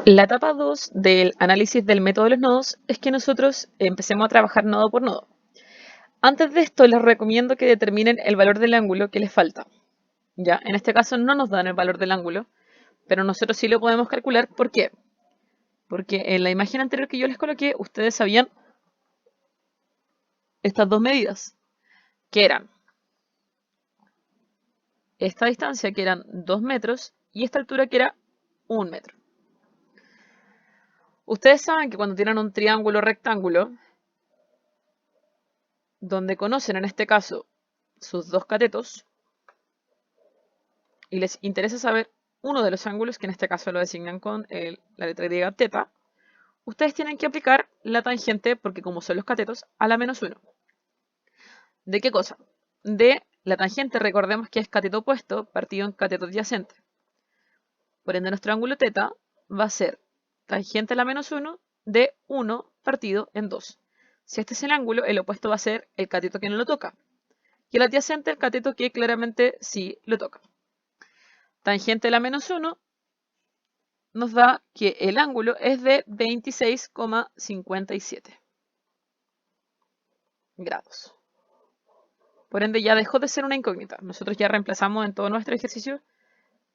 La etapa 2 del análisis del método de los nodos es que nosotros empecemos a trabajar nodo por nodo. Antes de esto les recomiendo que determinen el valor del ángulo que les falta. ¿Ya? En este caso no nos dan el valor del ángulo, pero nosotros sí lo podemos calcular. ¿Por qué? Porque en la imagen anterior que yo les coloqué, ustedes sabían estas dos medidas, que eran esta distancia, que eran 2 metros, y esta altura, que era 1 metro. Ustedes saben que cuando tienen un triángulo rectángulo, donde conocen en este caso sus dos catetos, y les interesa saber uno de los ángulos, que en este caso lo designan con la letra griega teta, ustedes tienen que aplicar la tangente, porque como son los catetos, a la menos 1. ¿De qué cosa? De la tangente, recordemos que es cateto opuesto partido en cateto adyacente. Por ende, nuestro ángulo teta va a ser tangente a la menos 1 de 1 partido en 2. Si este es el ángulo, el opuesto va a ser el cateto que no lo toca. Y el adyacente, el cateto que claramente sí lo toca. Tangente a la menos 1 nos da que el ángulo es de 26,57 grados. Por ende, ya dejó de ser una incógnita. Nosotros ya reemplazamos en todo nuestro ejercicio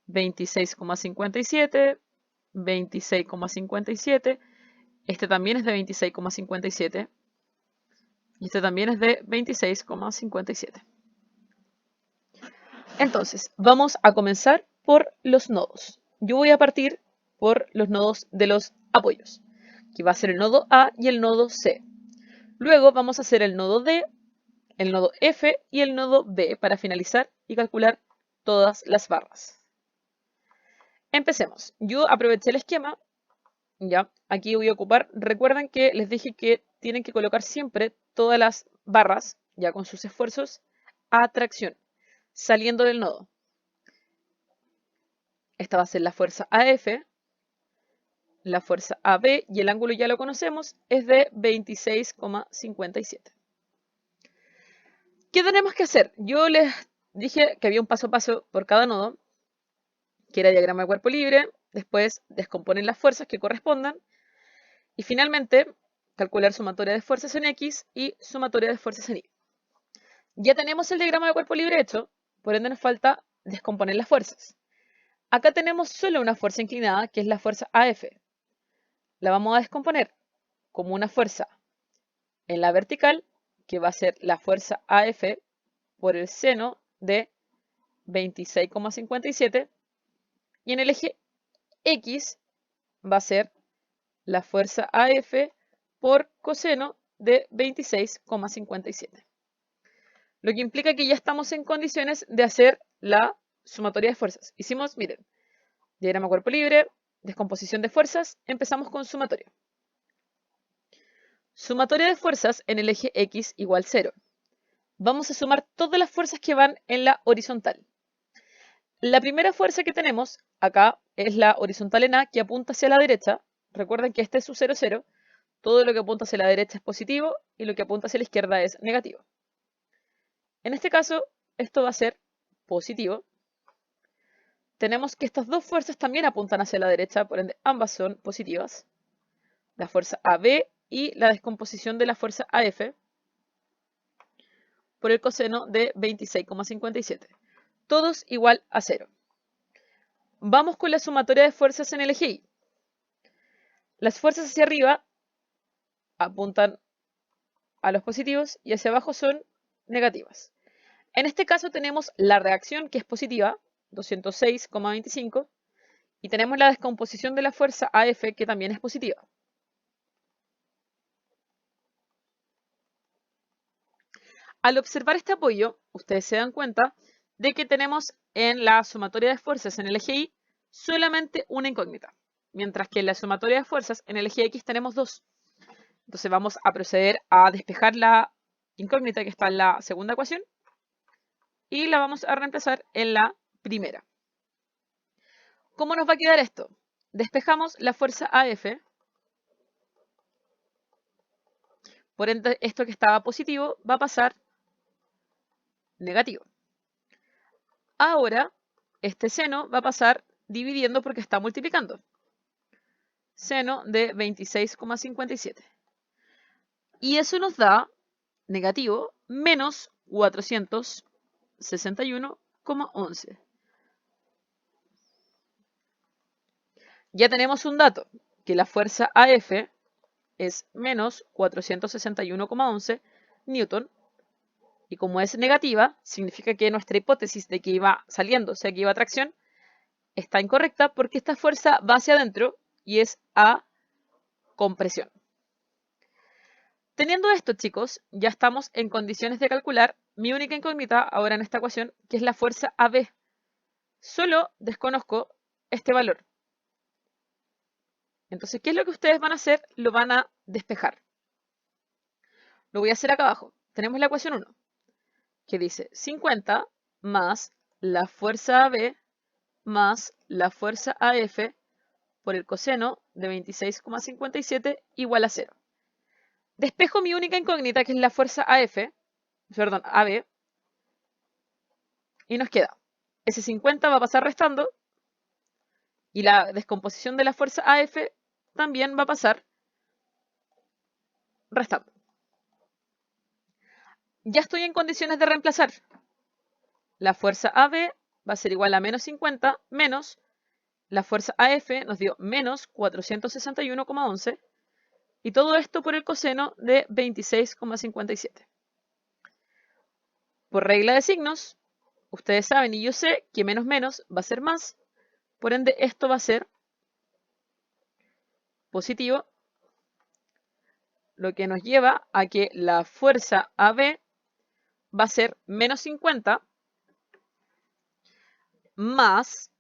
26,57, 26,57. Este también es de 26,57. Y este también es de 26,57. Entonces, vamos a comenzar por los nodos. Yo voy a partir por los nodos de los apoyos, que va a ser el nodo A y el nodo C. Luego vamos a hacer el nodo D, el nodo F y el nodo B para finalizar y calcular todas las barras. Empecemos. Yo aproveché el esquema. Ya, aquí voy a ocupar. Recuerden que les dije que tienen que colocar siempre todas las barras, ya con sus esfuerzos, a tracción, saliendo del nodo. Esta va a ser la fuerza AF, la fuerza AB, y el ángulo ya lo conocemos, es de 26,57. ¿Qué tenemos que hacer? Yo les dije que había un paso a paso por cada nodo, que era diagrama de cuerpo libre, después descomponen las fuerzas que correspondan, y finalmente calcular sumatoria de fuerzas en X y sumatoria de fuerzas en Y. Ya tenemos el diagrama de cuerpo libre hecho, por ende nos falta descomponer las fuerzas. Acá tenemos solo una fuerza inclinada, que es la fuerza AF. La vamos a descomponer como una fuerza en la vertical, que va a ser la fuerza AF por el seno de 26,57, y en el eje X va a ser la fuerza AF por coseno de 26,57. Lo que implica que ya estamos en condiciones de hacer la sumatoria de fuerzas. Hicimos, miren, diagrama cuerpo libre, descomposición de fuerzas, empezamos con sumatoria. Sumatoria de fuerzas en el eje X igual 0. Vamos a sumar todas las fuerzas que van en la horizontal. La primera fuerza que tenemos acá es la horizontal en A, que apunta hacia la derecha. Recuerden que este es su 0, 0. Todo lo que apunta hacia la derecha es positivo y lo que apunta hacia la izquierda es negativo. En este caso, esto va a ser positivo. Tenemos que estas dos fuerzas también apuntan hacia la derecha, por ende ambas son positivas. La fuerza AB y la descomposición de la fuerza AF por el coseno de 26,57. Todos igual a 0. Vamos con la sumatoria de fuerzas en el eje Y. Las fuerzas hacia arriba apuntan a los positivos y hacia abajo son negativas. En este caso tenemos la reacción, que es positiva, 206,25, y tenemos la descomposición de la fuerza AF, que también es positiva. Al observar este apoyo, ustedes se dan cuenta de que tenemos en la sumatoria de fuerzas en el eje Y solamente una incógnita, mientras que en la sumatoria de fuerzas en el eje X tenemos dos. Entonces vamos a proceder a despejar la incógnita que está en la segunda ecuación y la vamos a reemplazar en la primera. ¿Cómo nos va a quedar esto? Despejamos la fuerza AF, por ende esto que estaba positivo va a pasar negativo. Ahora este seno va a pasar dividiendo porque está multiplicando. seno de 26,57. Y eso nos da negativo menos 461,11. Ya tenemos un dato, que la fuerza AF es menos 461,11 newton. Y como es negativa, significa que nuestra hipótesis de que iba saliendo, o sea que iba a tracción, está incorrecta porque esta fuerza va hacia adentro y es a compresión. Teniendo esto, chicos, ya estamos en condiciones de calcular mi única incógnita ahora en esta ecuación, que es la fuerza AB. Solo desconozco este valor. Entonces, ¿qué es lo que ustedes van a hacer? Lo van a despejar. Lo voy a hacer acá abajo. Tenemos la ecuación 1, que dice 50 más la fuerza AB más la fuerza AF por el coseno de 26,57 igual a 0. Despejo mi única incógnita, que es la fuerza AB, y nos queda. Ese 50 va a pasar restando, y la descomposición de la fuerza AF también va a pasar restando. Ya estoy en condiciones de reemplazar. La fuerza AB va a ser igual a menos 50 menos la fuerza AF nos dio menos 461,11 y todo esto por el coseno de 26,57. Por regla de signos, ustedes saben y yo sé que menos menos va a ser más, por ende esto va a ser positivo, lo que nos lleva a que la fuerza AB va a ser menos 50 más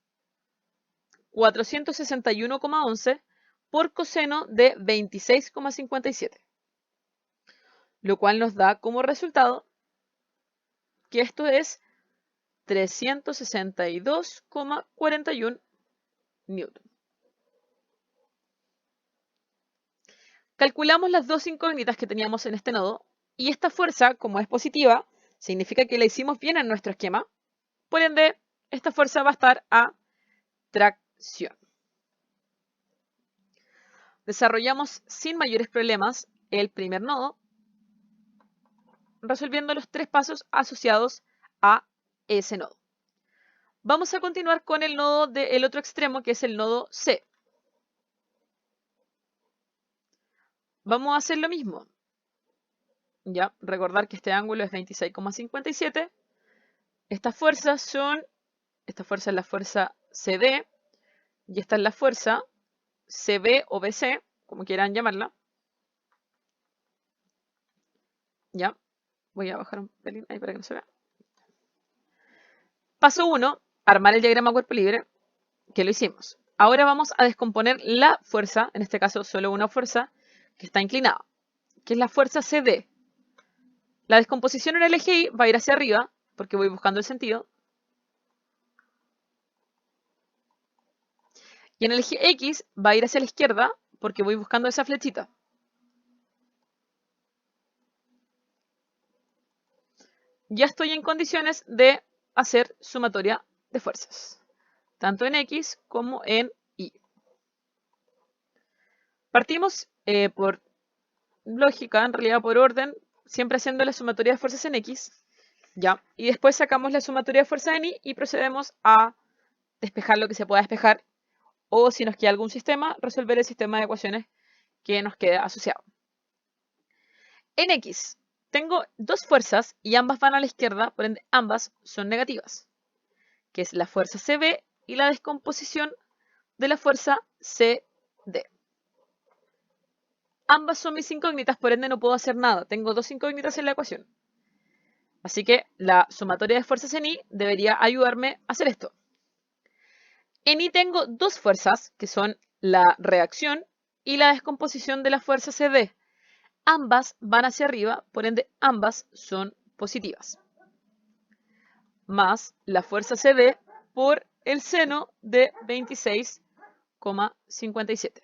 461,11 por coseno de 26,57, lo cual nos da como resultado que esto es 362,41 newton. Calculamos las dos incógnitas que teníamos en este nodo y esta fuerza, como es positiva, significa que la hicimos bien en nuestro esquema. Por ende, esta fuerza va a estar a tracción. Desarrollamos sin mayores problemas el primer nodo, resolviendo los tres pasos asociados a ese nodo. Vamos a continuar con el nodo del otro extremo, que es el nodo C. Vamos a hacer lo mismo. Ya, recordar que este ángulo es 26,57. Esta fuerza es la fuerza CD y esta es la fuerza CB o BC, como quieran llamarla. Ya, voy a bajar un pelín ahí para que no se vea. Paso 1, armar el diagrama cuerpo libre, que lo hicimos. Ahora vamos a descomponer la fuerza, en este caso solo una fuerza, que está inclinada, que es la fuerza CD. La descomposición en el eje Y va a ir hacia arriba, porque voy buscando el sentido. Y en el eje X va a ir hacia la izquierda, porque voy buscando esa flechita. Ya estoy en condiciones de hacer sumatoria de fuerzas, tanto en X como en Y. Partimos por lógica, en realidad por orden, siempre haciendo la sumatoria de fuerzas en X, ¿ya? Y después sacamos la sumatoria de fuerzas en Y y procedemos a despejar lo que se pueda despejar, o si nos queda algún sistema, resolver el sistema de ecuaciones que nos queda asociado. En X tengo dos fuerzas y ambas van a la izquierda, por ende ambas son negativas, que es la fuerza CB y la descomposición de la fuerza CD. Ambas son mis incógnitas, por ende no puedo hacer nada. Tengo dos incógnitas en la ecuación. Así que la sumatoria de fuerzas en Y debería ayudarme a hacer esto. En Y tengo dos fuerzas, que son la reacción y la descomposición de la fuerza CD. Ambas van hacia arriba, por ende ambas son positivas. Más la fuerza CD por el seno de 26,57.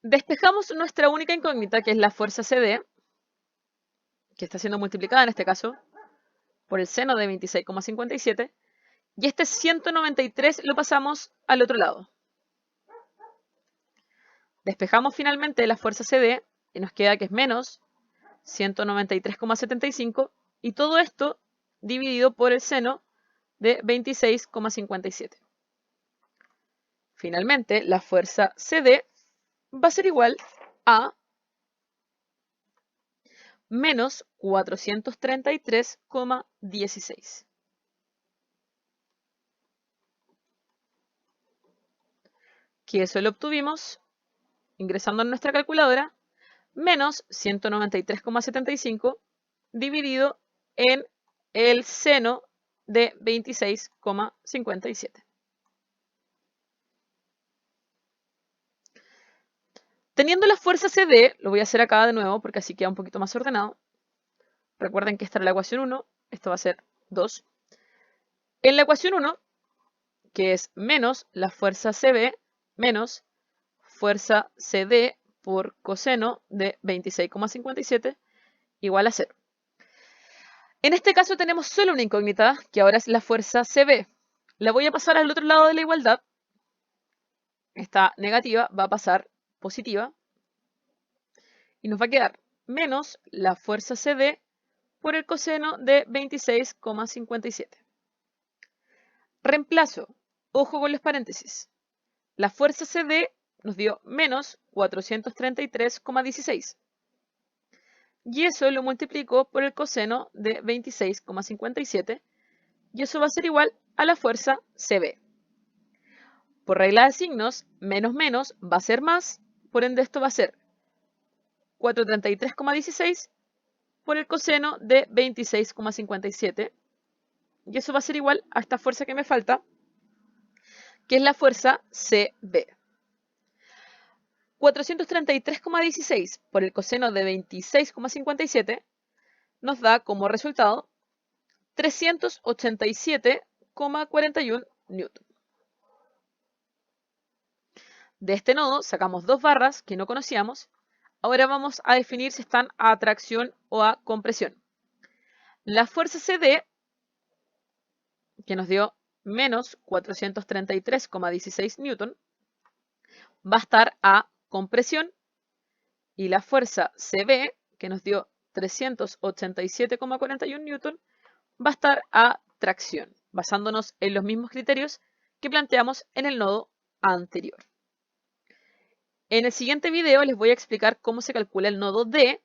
Despejamos nuestra única incógnita, que es la fuerza CD, que está siendo multiplicada en este caso por el seno de 26,57, Y este 193 lo pasamos al otro lado. Despejamos finalmente la fuerza CD y nos queda que es menos 193,75 y todo esto dividido por el seno de 26,57. Finalmente, la fuerza CD va a ser igual a menos 433,16. Que eso lo obtuvimos ingresando en nuestra calculadora, menos 193,75 dividido en el seno de 26,57. Teniendo la fuerza CD, lo voy a hacer acá de nuevo porque así queda un poquito más ordenado. Recuerden que esta era la ecuación 1, esto va a ser 2. En la ecuación 1, que es menos la fuerza CB menos fuerza CD por coseno de 26,57 igual a 0. En este caso tenemos solo una incógnita, que ahora es la fuerza CB. La voy a pasar al otro lado de la igualdad. Esta negativa va a pasar positiva. Y nos va a quedar menos la fuerza CD por el coseno de 26,57. Reemplazo. Ojo con los paréntesis. La fuerza CD nos dio menos 433,16. Y eso lo multiplico por el coseno de 26,57. Y eso va a ser igual a la fuerza CB. Por regla de signos, menos menos va a ser más. Por ende, esto va a ser 433,16 por el coseno de 26,57. Y eso va a ser igual a esta fuerza que me falta, que es la fuerza CB. 433,16 por el coseno de 26,57 nos da como resultado 387,41 newton. De este nodo sacamos dos barras que no conocíamos. Ahora vamos a definir si están a tracción o a compresión. La fuerza CD, que nos dio menos 433,16 newton, va a estar a compresión, y la fuerza CB, que nos dio 387,41 newton, va a estar a tracción, basándonos en los mismos criterios que planteamos en el nodo anterior. En el siguiente video les voy a explicar cómo se calcula el nodo D,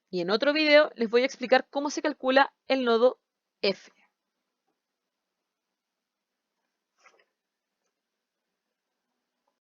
y en otro video les voy a explicar cómo se calcula el nodo F.